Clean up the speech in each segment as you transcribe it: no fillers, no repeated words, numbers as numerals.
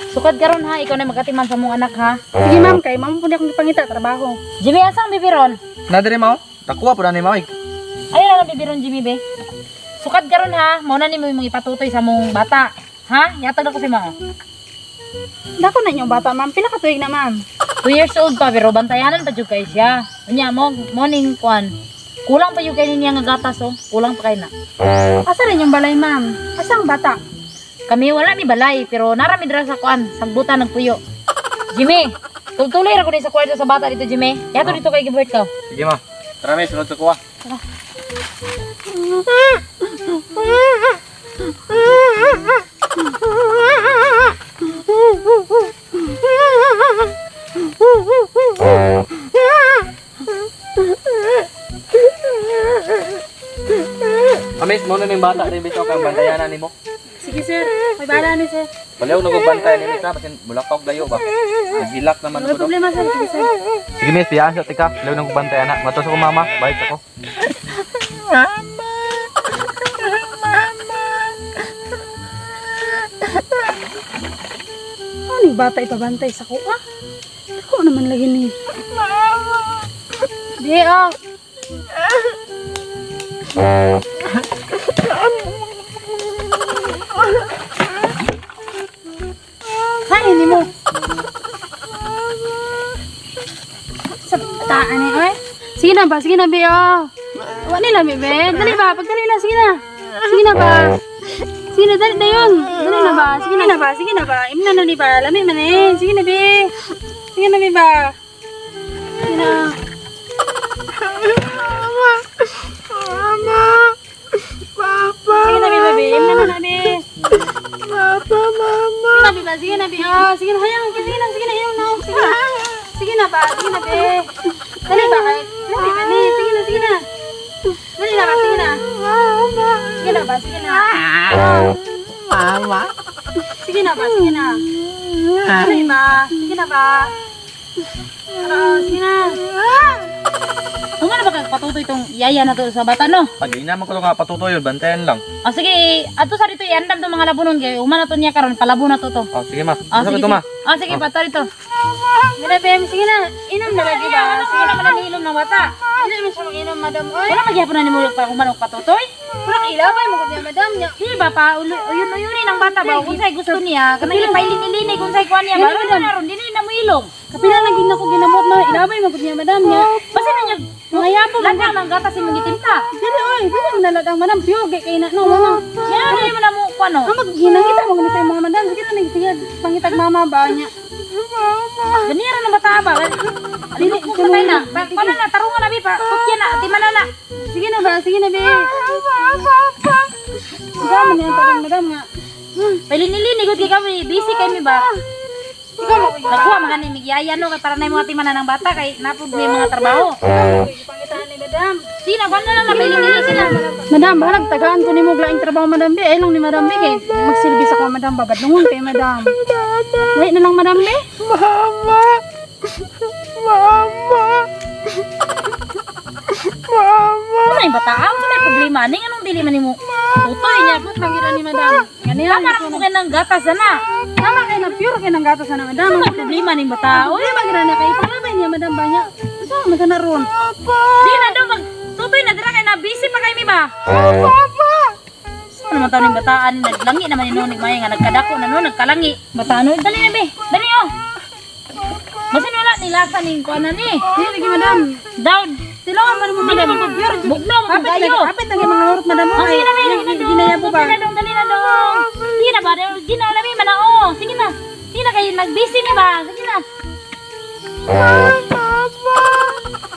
Sukad karon ha, ikaw na magkatiman sa mong anak ha. Sige ma'am, kay ma'am po di akong ipangita trabaho. Jimmy, asang bibiron? Nadiri mo? Takuha po na ni Mawig. Ayun na bibiron Jimmy be. Sukad karon ha, mao na nimo imong ipatutoy sa mong bata. Ha? Yatag ako si mo. Dako na inyong bata ma'am, pila ka tuig na ma'am? 2 years old pa pero bantayanan pa jud kay siya. Unya mo morning kwan. Kulang pa yung kay niya nga gatas oh. Kulang pa kay na. Asa rin yung balay ma'am? Asang bata? Kami wala mi balay pero narami dira sa kwan, sagbutan nagpuyo. Jimmy, tuloy ra ko din sa kwarto sa bata dito Jimmy. Yato dito kay gibert ka. Sige ma. Tara mi, sunod sa kuha. Amis, mo na yung bata rin bitaw kang bantayanan nimo. Sige sir, may bala ni sir. Baliw nagubantay ni Misa kasi bulakaw dayo ba. Nagilak naman May ko do. problema sir, sige sir. Sige miss, biyaan sa tika. Baliw nagubantay anak. Matos ako mama, bait ako. Ano yung bata ipabantay sa kuha? Ako naman lagi ni. Di oh. Hay, ini mo. Sa taan ni, oy. Sige na ba? Sige na, be, oh. Wala nila, be. Dali ba? Pagdali na, sige na. Sige na ba? Sige na, dali na yun. Dali na ba? Sige na ba? Sige na ba? Imna na, di ba? Lami man eh. Sige na, be. Sige na, be ba? Sige na. Mama, Papa, Sige na, be, baby. Imna na, be. Papa, Mama. Sige na, be, ba? Sige na, be. Oh, sige na, hayang. Sige na, inom na. Sige na. Sige na ba? Sige na, be. Dali ba? Dali ba, ni? Sige na, sige na. Dali na ba? Sige na. Sige na ba? Sige na. Mama. Sige na ba? Sige na. Dali ba? Sige na ba? Sige na. Kung ano ba patutoy itong yaya na to sa bata no? Pag inaman ko to nga patutoy yun, bantayan lang. Ah sige, ato sa dito iandam tong mga labunon kay umana to niya karon palabo na to. Oh, sige ma. Ah Asa sige, ka to ma? Ah sige, pato dito. Sige na, Bem. Sige na. Inom na lagi ba? Sige na man niilom ng bata. Hindi naman siya mag-inom, madam. Oy. Wala magyapon na nimo pa kumanong patutoy. Walang ilabay mo kanya, madam. Nya. Di ba pa uyun-uyunin ng bata ba kung say gusto niya, kanang ipailin-ilini kung say kuan niya ba. Ano na ron dili na mo ilom. Kapila na gid nako ginamot na ilabay mo kanya, madam. Nya. Basta na niya mga yapo lang ng gatas imong gitimta. Dili oy, dili mo naladang madam. Piyoge kay na no, mama. Yan dili mo na mo kuan no. Amag ginangita mo ganito yung mga madam. Sige na sige pangitag mama ba nya. Ganira na bata ba? Dili ko patay na. Paano na tarungan na bi pa. Kutya na, timanan na. Sige na ba? Sige na, be. Madam, niyan pa rin, madam nga. Pailin-ilini gud kay kami, busy kay mi ba. Ikaw mo Nakuha mga ni migyaya no kay para na mga timanan ng bata kay napud may mga trabaho. pangitaan ni madam. Sige na, kuan na lang na pailin-ilini sila. Madam, balag tagaan ko nimo glaing trabaho madam be. Ay lang ni madam be kay magsilbi sa ko madam babadlungon kay madam. Wait na lang madam be. Mama. Mama. Mama. Ano yung bata? Ano may problema? Ning anong dili man nimo? Tutoy niya. Put lang gid ni madam. Ganyan. Tama ra mo kay ng gatas na. Tama kay na pure kay nang gatas na madam. Ano may problema ning bata? Uy, magira na kay palabay niya madam ba niya. Sa man na ron. Di na daw mag tutoy na dira kay na busy pa kay mi ba? Papa. Ano man taw ning bataan naglangi naman ni Nonig Maya nga nagkadako na no nagkalangi. Bataan dali na be. Dali oh. Basin wala nilasa ning kuan na ni. Dili lagi madam. Down. Tilawan man mo madam ko pure. Bugno mo Kapit lagi, kayo. kapit lagi mga urot madam. Oh, sige na, may lagi na dong. Ginaya po ba? Dali na dong, dali na dong. Sige na ba? Di na alam na oo. Sige na. Sige na kayo, nag-busy mi ba? Sige na.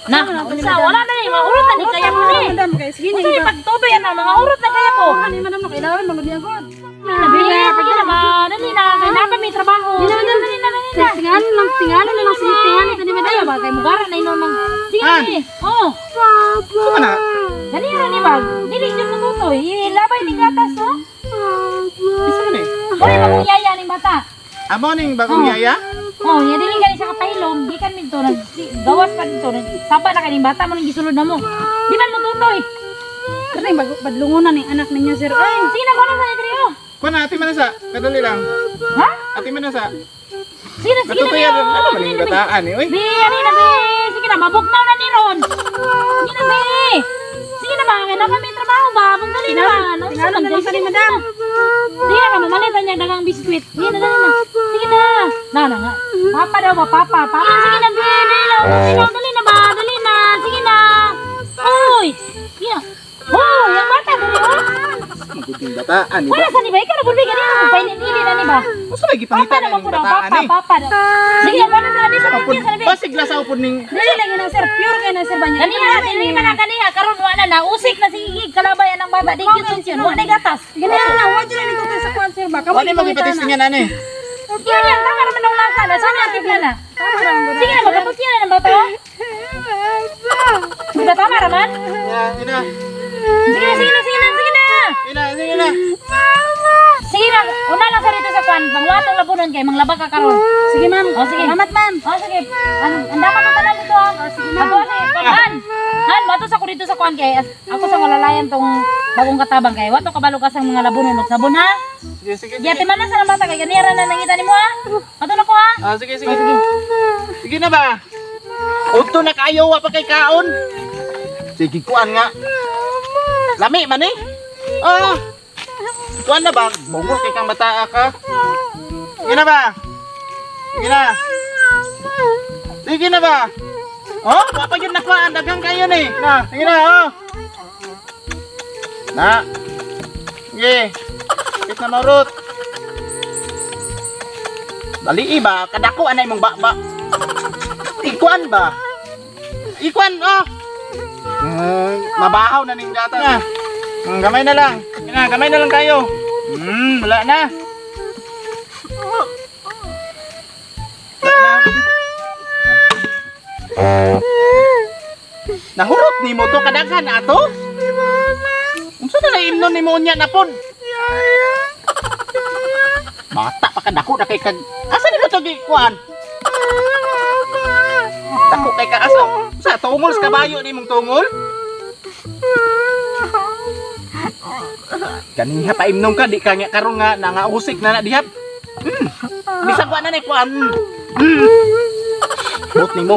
Na, unsa, wala na ni, mga urot na ni kaya mo ni. Madam kay sige Unsa niya ni pagtutoy yan na, mga urot na kaya po. Ano madam no kailangan magud niya god. Nabi, sige na ba? Dali na, kaya napa may trabaho. Dili Sige na, madam. dali na, dali na. Tingalan lang sige tingalan tani madam. Ay, ba, kay mugara na inon mang. Sige na ni. Oo. Suma na. Dali na ni ba? Dili dyan matutoy. Ilabay ni gatas, no? Isa man eh. Wala ba kung yaya ni bata? Amo ning bagong yaya? Oh, ya dili gani sa kapahilom, di kan minto nag gawas pa dito, sapa na kaning bata mo nang gisulod na mo. Di man mo tutoy. Kasi badlungunan ni anak ninyo sir. Ay, Sige na, kuha na sa trio. Kuan ati manasa, kadali lang. Ha? Ati manasa. Sige na, Natutuyan Rio. ano man yung bataan eh. Uy. Be, ano na, be? Sige na, mabugnaw na ni Ron. Sige na, be. Sige na ba, kaya kami trabaho ba? Magdali na. tingala na lang sa ni madam. Sige na, mamalitan niya dagang biskwit. Sige na, dali na. Sige na. Na nga. Papa daw ba, papa? Papa, sige na, be. Dali na ba? Dali na. Sige na. Uy. Sige na. Oh, yung bata, dali, oh. Maguding bataan eh. Wala sa ni ba? Ikaw na bulbi ganyan. Magpainin-ini na ni ba? Gusto lagi Papa pangitan naman ng po daw, bataan papa, eh. papa daw. Sige na, wala sa labi, sa labi, sa labi. Basig la sa upod ning. Dali lang yun sir. Pure kayo na sir ba niya? Kaniha, dili man ang kaniha. Karon wala na. Usik na sigig. Kalabayan ng bata. Di cute yun. Wala na gatas. Ganyan na, wala dyan na ko sa kwan sir ba? Wala mo gipatistingan ani. Yun yan. Tama naman ang lasa. Sana ang tignan na. Sige na, magkapot yan ng bata. Sige, tama naman. Ina. Sige na, sige na, sige na, sige na. Sige na. Sige na, una lang sa rito sa kwan. Pangwatong labunon kay manglaba ka karon. Sige ma'am. O sige. Salamat ma'am. O sige. Ang daman ng tanan dito. Sige na. Ako sige. Han, matos ako dito sa kwan kay ako sa walalayan tong bagong katabang kay. Wato kabalo ka sa mga labunon ug sabon ha. Sige. Giyati man na sa bata kay ganira na nangita nimo ha. Ato na ko ha. Sige. Sige na ba? Udto na kayo wa pa kay kaon. Sige kuan nga. Lami man eh. Kuan na ba? Bungol kay kang bata ka. Sige na ba? Sige na. Sige na ba? Oh, wa pa yun nakuhaan. Dagang kayo ni. Na, sige na, oh. Na. Sige. Kit na marot. Dali iba, kadako anay mong ba. Ikuan ba? Ikuan, oh. Mabahaw na ning gata na. Gamay na lang. Gamay na lang kayo. Wala na. Nahurot ni mo to kadaghan ato? Unsa na imnon nimo unya na pod? Bata pa kadako na kay kag. Asa ni mo to gikuan? Dako kay ka asa? Sa tungol sa kabayo nimong tungol? Kaniha pa imnom ka di ka nga karon nga nangausik na dihap. Bisag wa na ni kuan. Bot nimo.